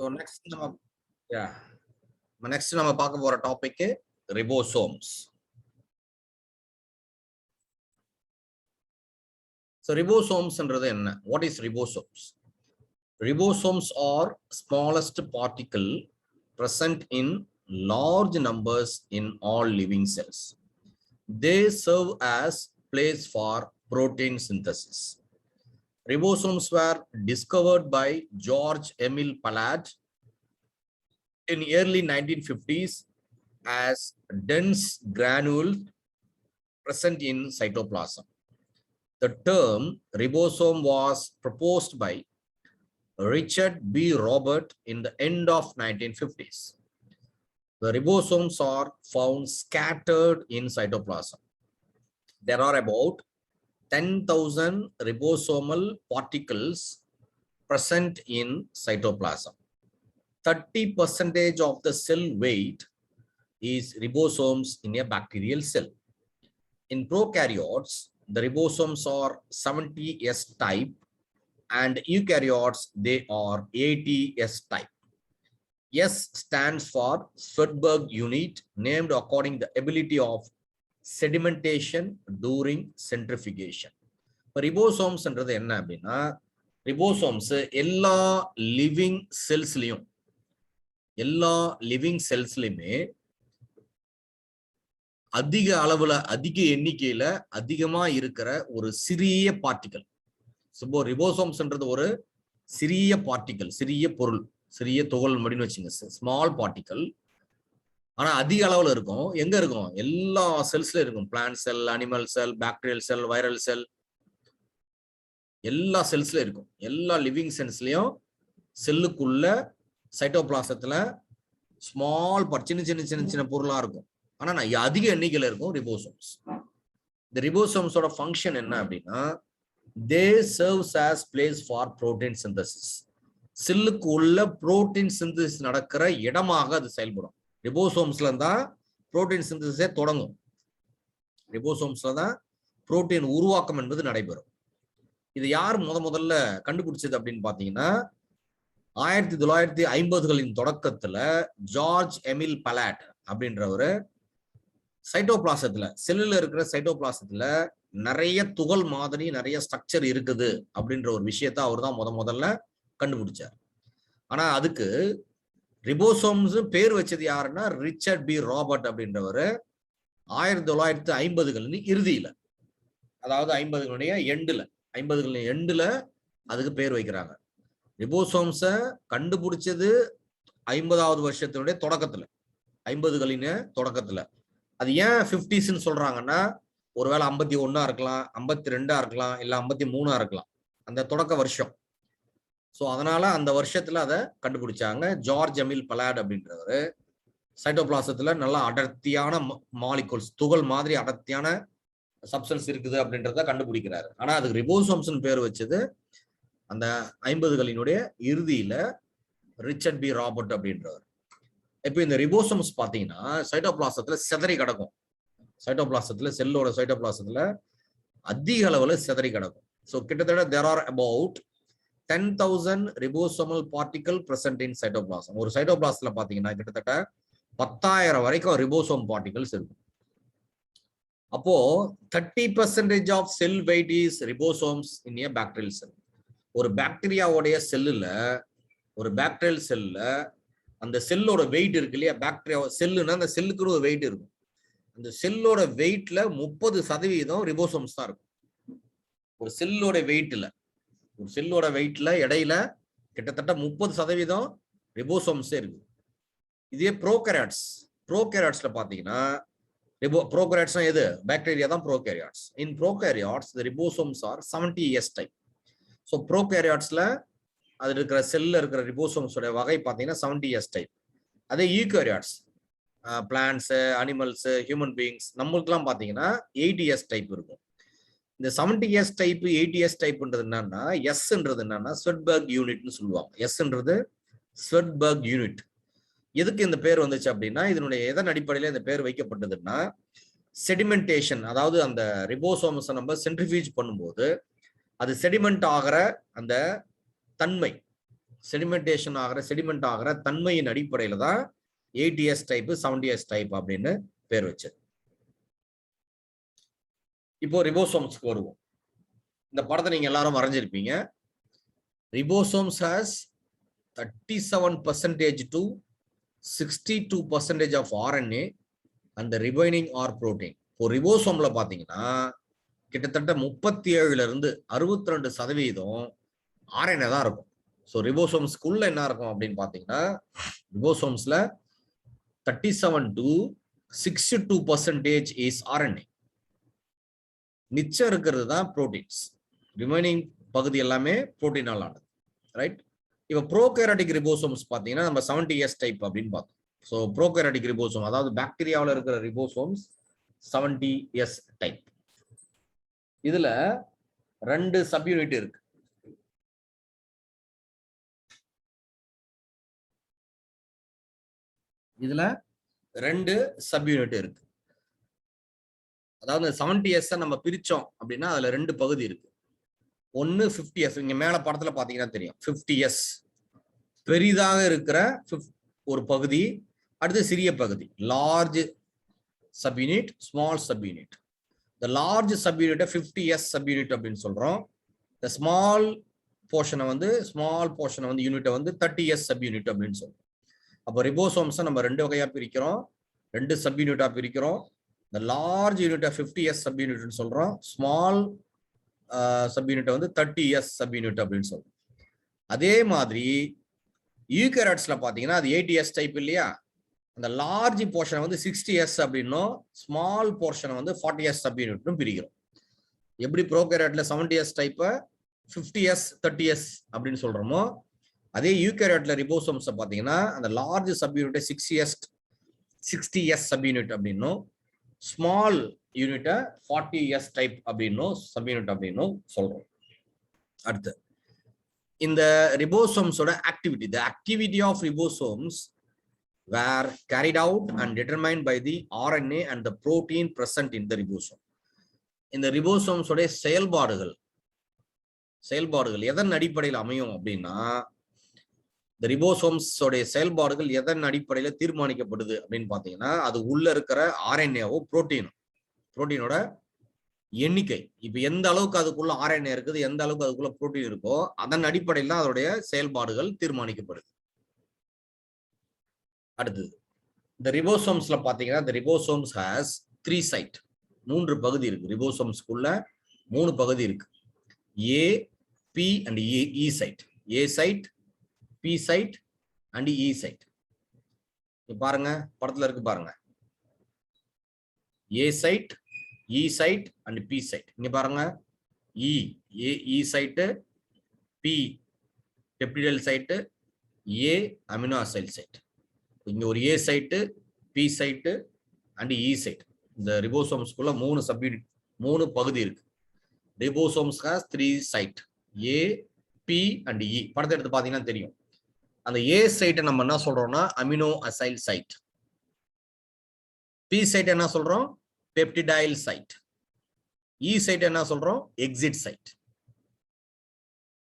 So next yeah. Next நம்ம பார்க்க போற டாபிக் ribosomes. So ribosomes என்றது என்ன? What is ribosomes? Ribosomes are smallest particle present in large numbers in all living cells. They serve as place for protein synthesis. Ribosomes were discovered by George Emil Palade in early 1950s as dense granules present in cytoplasm. The term ribosome was proposed by Richard B. Robert in the end of 1950s. The ribosomes are found scattered in cytoplasm. There are about 10,000 ribosomal particles present in cytoplasm. 30% of the cell weight is ribosomes in a bacterial cell. In prokaryotes, the ribosomes are 70S type, and eukaryotes, they are 80S type. S stands for Svedberg unit, named according to the ability of sedimentation during centrifugation. Ribosomes என்றது என்ன அப்படின்னா, ribosomes எல்லா living செல்ஸ்லயுமே அதிக அளவுல அதிக எண்ணிக்கையில அதிகமா இருக்கிற ஒரு சிறிய பார்ட்டிகல். ரிபோசோம்ஸ்ன்றது ஒரு சிறிய பார்ட்டிகல், சிறிய பொருள், சிறிய துகள் அப்படின்னு வச்சுங்க, ஸ்மால் பார்ட்டிகல். ஆனா அதிக அளவுல இருக்கும். எங்க இருக்கும்? எல்லா செல்ஸ்ல இருக்கும். Plant cell, animal cell, bacterial cell, viral cell, எல்லா செல்ஸ்ல இருக்கும். எல்லா லிவிங் செல்ஸ்லயும் செல்லுக்குள்ள சைட்டோபிளாசத்துல ஸ்மால் சின்ன பொருளா இருக்கும். ஆனா அதிக எண்ணிக்கையில இருக்கும் ரிபோசோம்ஸ். இந்த ரிபோசோம்ஸோட ஃபங்க்ஷன் என்ன அப்படின்னா, they serves as place for protein synthesis. செல்லுக்கு உள்ள புரோட்டீன் சிந்தசிஸ் நடக்கிற இடமாக அது செயல்படும். ரிபோசோம்ஸ்ல தான் புரோட்டீன் சிந்தசிஸே தொடங்கும். ரிபோசோம்ஸ்ல தான் புரோட்டீன் உருவாக்கம் என்பது நடைபெறும். இது யார் முதல்ல கண்டுபிடிச்சது அப்படின்னு பாத்தீங்கன்னா, 1950களின் தொடக்கத்துல ஜார்ஜ் எமில் பலாட் அப்படின்றவரு சைட்டோபிளாசத்துல, செல்லுல இருக்கிற சைட்டோபிளாசத்துல நிறைய துகள் மாதிரி நிறைய ஸ்ட்ரக்சர் இருக்குது அப்படின்ற ஒரு விஷயத்த அவர் தான் முதல்ல கண்டுபிடிச்சார். ஆனா அதுக்கு ரிபோசோம்ஸ் பேர் வச்சது யாருன்னா ரிச்சர்ட் பி ராபர்ட் அப்படின்றவர் 1950களின் இறுதியில, அதாவது 50களின் எண்டுல அதுக்கு பேர் வைக்கிறாங்க. ரிபோசோம்ஸ கண்டுபிடிச்சது 50வது வருஷத்தினுடைய தொடக்கத்துல, 50களின் தொடக்கத்துல. அது ஏன் 50ஸ்ன்னு சொல்றாங்கன்னா, ஒருவேளை 51 இருக்கலாம், 52 இருக்கலாம், இல்ல 53 இருக்கலாம், அந்த தொடக்க வருஷம். சோ அதனால அந்த வருஷத்துல அதை கண்டுபிடிச்சாங்க. ஜார்ஜ் எமில் பலாட் அப்படின்றவரு சைட்டோபிளாசத்துல நல்லா அடர்த்தியான மாலிகூல்ஸ், துகள் மாதிரி அடர்த்தியான சப்ஸ்டன்ஸ் இருக்குது அப்படின்றத கண்டுபிடிக்கிறாரு. ஆனா அதுக்கு ரிபோசோம்ஸ்னு பேர் வச்சது அந்த 50களினுடைய இறுதியில ரிச்சர்ட் பி ராபர்ட் அப்படின்றவர். இப்ப இந்த ரிபோசோம்ஸ் பாத்தீங்கன்னா சைட்டோபிளாசத்துல சிதறி கிடக்கும். செல்லோட சைட்டோபிளாசத்துல அதிக அளவுல சிதறி கிடக்கும். சோ கிட்டத்தட்ட there are about 10,000 ribosomal particle present in cytoplasm. ஒரு சைட்டோபிளாஸ்ல பாத்தீங்கன்னா கிட்டத்தட்ட 10,000 வரைக்கும் ரிபோசோம் பார்ட்டிகல்ஸ் இருக்கும். அப்போ 30% of cell weight is ribosomes in a bacterial cell. ஒரு பாக்டீரியாவுடைய செல்லுல அந்த செல்லோட வெயிட் இருக்கு இல்லையா, பாக்டீரியா செல்லுன்னா அந்த செல்லுக்கு ஒரு வெயிட் இருக்கும். அந்த செல்லோட வெயிட்ல 30% ரிபோசோம்ஸ் தான் இருக்கும். ஒரு செல்லோட வெயிட்ல இடையில கிட்டத்தட்ட 30% ரிபோசோம்ஸே இருக்கு. இதே ப்ரோகேரியாட்ஸ்ல பாத்தீங்கன்னா, ப்ரோகேரியாட்ஸ் எது? பாக்டீரியா தான் prokaryotes. In prokaryotes the ribosomes are 70S type. So ப்ரோகேரியாட்ஸ்ல அது இருக்கிற செல்ல இருக்கிற ரிபோசோம்ஸோட வகை பார்த்தீங்கன்னா 70S டைப். அதே eukaryotes, plants, animals, human beings, நம்மளுக்குலாம் பார்த்தீங்கன்னா 80S டைப் இருக்கும். இந்த 70S டைப் 80S டைப்ன்றது என்னன்னா, எஸ்ன்றது என்னன்னா ஸ்வெட்பர்க் யூனிட்னு சொல்லுவாங்க. எஸ்ன்றது ஸ்வெட்பர்க் யூனிட். எதுக்கு இந்த பேர் வந்துச்சு அப்படின்னா, இதனுடைய எதன் அடிப்படையில் இந்த பேர் வைக்கப்பட்டதுன்னா, செடிமெண்டேஷன், அதாவது அந்த ரிபோசோம்ஸை நம்ம சென்ட்ரிஃபியூஜ் பண்ணும்போது அது செடிமெண்ட் ஆகிற அந்த தன்மை, செடிமெண்டேஷன் செடிமெண்ட் ஆகிற தன்மையின் அடிப்படையில தான் 80s டைப் 70s டைப் அப்படின்னு பேர் வச்சது. இப்போ ரிபோசோம்ஸ்க்கு வருவோம். இந்த படத்தை நீங்க எல்லாரும் வரைஞ்சிருப்பீங்க. Ribosomes has 37% to 62% of RNA and the remaining are protein. இப்போ ரிபோசோம்ல பாத்தீங்கன்னா கிட்டத்தட்ட 37ல இருந்து 62% RNA தான் இருக்கும். ஸோ ரிபோசோம்ஸ்குள்ள என்ன இருக்கும் அப்படின்னு பாத்தீங்கன்னா ரிபோசோம்ஸ்ல 37 to 62% is RNA. மிச்சம் இருக்கிறது தான் புரோட்டீன்ஸ். ரிமைனிங் பகுதி எல்லாமே புரோட்டீனால் ஆனது, ரைட்? இப்போ ப்ரோகேரியாட்டிக் ரிபோசோம்ஸ் பார்த்தீங்கன்னா நம்ம 70s டைப் அப்படின்னு பார்த்தோம். ஸோ ப்ரோகேரியாட்டிக் ரிபோசோம் அதாவது பாக்டீரியாவில் இருக்கிற ரிபோசோம்ஸ் 70s டைப். இதுல 2 சப்யூனிட் இருக்கு. இதுல 2 சப்யூனிட் இருக்கு. அதாவது 70s நம்ம பிரிச்சோம் அப்படின்னா அதுல 2 பகுதி இருக்கு. ஒன்னு 50s, இங்க மேல படத்துல பாத்தீங்கன்னா தெரியும் 50s பெரிதாக இருக்கிற ஒரு பகுதி, அடுத்து சிறிய பகுதி லார்ஜ் சப்யூனிட், ஸ்மால் சப்யூனிட். இந்த லார்ஜ் சப்யூனிட்டை 50s சப்யூனிட் அப்படின்னு சொல்றோம். இந்த ஸ்மால் போர்ஷனை வந்து யூனிட்டை வந்து 30s சப்யூனிட் அப்படின்னு சொல்றோம். அப்போ ரிபோசோம்ஸை நம்ம 2 வகையா பிரிக்கிறோம், 2 சப்யூனிட்டா பிரிக்கிறோம். இந்த லார்ஜ் யூனிட்டை 50s சப்யூனிட்னு சொல்றோம், ஸ்மால் சப்யூனிட்டை வந்து 30s சப்யூனிட் அப்படின்னு சொல்றோம். அதே மாதிரி யூகேரியாட்ஸ்ல பாத்தீங்கன்னா அது 80s டைப் இல்லையா, அந்த லார்ஜ் போர்ஷனை வந்து 60s அப்படின்னும் ஸ்மால் போர்ஷனை வந்து 40s சப்யூனிட்னு பிரிக்கிறோம். எப்படி ப்ரோகேரியாட்ல 70s டைப்பை 50s 30s அப்படின்னு சொல்றோமோ, அதே யூகேரியாட்ல ரிபோசோம்ஸை பாத்தீங்கன்னா அந்த லார்ஜ் சப்யூனிட்டை 60s சப்யூனிட் அப்படின்னும் ஸ்மால் யூனிட்டை 40s டைப் அப்படின்னும் சப்யூனிட் அப்படின்னும் சொல்றோம். அடுத்து இந்த ரிபோசோம்ஸோட activity, the activity of ribosomes were carried out and determined by the RNA and the protein present in the ribosome. இந்த ரிபோசோம்ஸோட செயல்பாடுகள் எதன் அடிப்படையில் அமையும் அப்படின்னா, இந்த ரிபோசோம்ஸோட செயல்பாடுகள் எதன் அடிப்படையில் தீர்மானிக்கப்படுது அப்படின்னு பாத்தீங்கன்னா, அது உள்ள இருக்கிற ஆர்என்ஏவோ புரோட்டீனோட எண்ணிக்கை. இப்ப எந்த அளவுக்கு அதுக்குள்ள ஆர்என்ஏ இருக்குது, எந்த அளவுக்கு அதுக்குள்ள புரோட்டீன் இருக்கோ அதன் அடிப்படையில் தான் அதோடைய செயல்பாடுகள் தீர்மானிக்கப்படுது. அடுத்தது இந்த ரிபோசோம்ஸ்ல பாத்தீங்கன்னா, இந்த ரிபோசோம்ஸ் ஹாஸ் 3 சைட், 3 பகுதி இருக்கு. ரிபோசோம்ஸ்குள்ள 3 பகுதி இருக்கு. A, P and E site. A site, P site and E site. பாருங்க படத்துல இருக்கு பாருங்க, A site, E site and P site. இங்க பாருங்க, E site, P peptidyl site, A aminoacyl site. இங்க ஒரு A site, P site and E site. இந்த ரிபோசோம்ஸ்குள்ள 3 சப்யூனிட், 3 பகுதி இருக்கு. Ribosomes has 3 site, A, P and E. படத்தை எடுத்து பாத்தீங்கன்னா தெரியும். அந்த ஏ சைட்டை நம்ம என்ன சொல்றோம்னா aminoacyl site. P site என்ன சொல்றோம், பெப்டிடைல் சைட். இ சைட் என்ன சொல்றோம், exit site.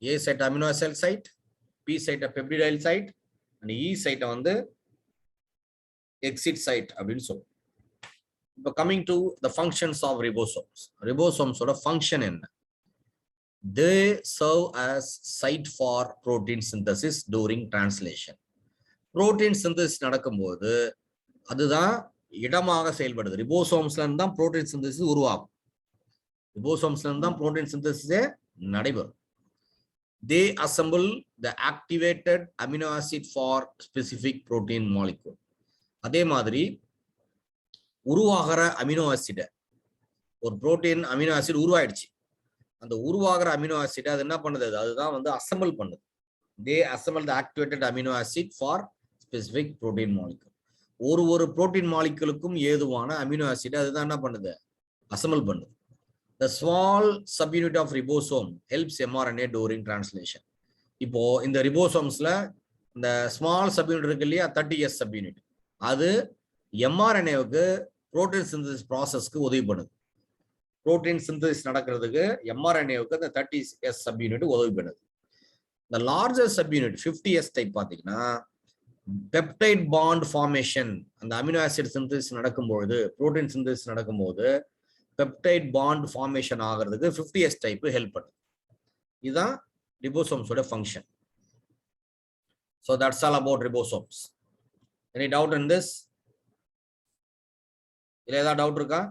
A site aminoacyl site, P site peptidyl site and E சைட்டை வந்து எக்ஸிட் சைட் அப்படின்னு சொல்றோம். இப்போ coming to the functions of ribosomes. ரிபோசோம்ஸோட ஃபங்க்ஷன் என்ன? They serve as site for protein synthesis during translation. Protein synthesis நடக்கும்போது அதுதான் இடமாக செயல்படுது. ரிபோசோம்ஸ்ல இருந்து தான் புரோட்டீன் சிந்தசிஸ் உருவாகும். ரிபோசோம்ஸ்ல இருந்து தான் புரோட்டீன் சிந்தசிஸே நடைபெறும். They assemble the activated amino acid for specific protein molecule. அதே மாதிரி உருவாகிற அமினோ ஆசிட், ஒரு புரோட்டீன் அமினோ ஆசிட் உருவாயிடுச்சு, அந்த உருவாகிற அமினோ ஆசிட் அது என்ன பண்ணுது, அதுதான் வந்து அசெம்பிள் பண்ணுது. They assemble the activated amino acid for specific protein molecule. ஒரு புரோட்டீன் மாலிக்யூலுக்கும் ஏதுவான அமினோ ஆசிட் அதுதான் என்ன பண்ணுது, அசெம்பிள் பண்ணுது. The small subunit of ribosome helps mRNA during translation. இப்போ இந்த ரிபோசோம்ஸ்ல இந்த ஸ்மால் சப்யூனிட் இருக்கு இல்லையா, 30s சப்யூனிட், அது mRNAவுக்கு புரோட்டீன் சிந்தசிஸ் ப்ராசஸ்க்கு உதவி பண்ணுது. புரோட்டீன் சிந்தசிஸ் நடக்கிறதுக்கு mRNAவுக்கு அந்த 30s சப்யூனிட் உதவி பண்ணுது. இந்த லார்ஜர் சப்யூனிட் 50s டைப் பாத்தீங்கன்னா பெப்டைட் பாண்ட் ஃபார்மேஷன், அந்த அமினோ ஆசிட் சிந்தசிஸ் நடக்கும்போது, புரோட்டீன் சிந்தசிஸ் நடக்கும்போது பெப்டைட் பாண்ட் ஃபார்மேஷன் ஆகிறதுக்கு 50s டைப் ஹெல்ப் பண்ணுது. இதுதான் ரிபோசோம்ஸோட function. So that's all about ribosomes. Any doubt in this? இல்ல ஏதாவது டவுட் இருக்கா?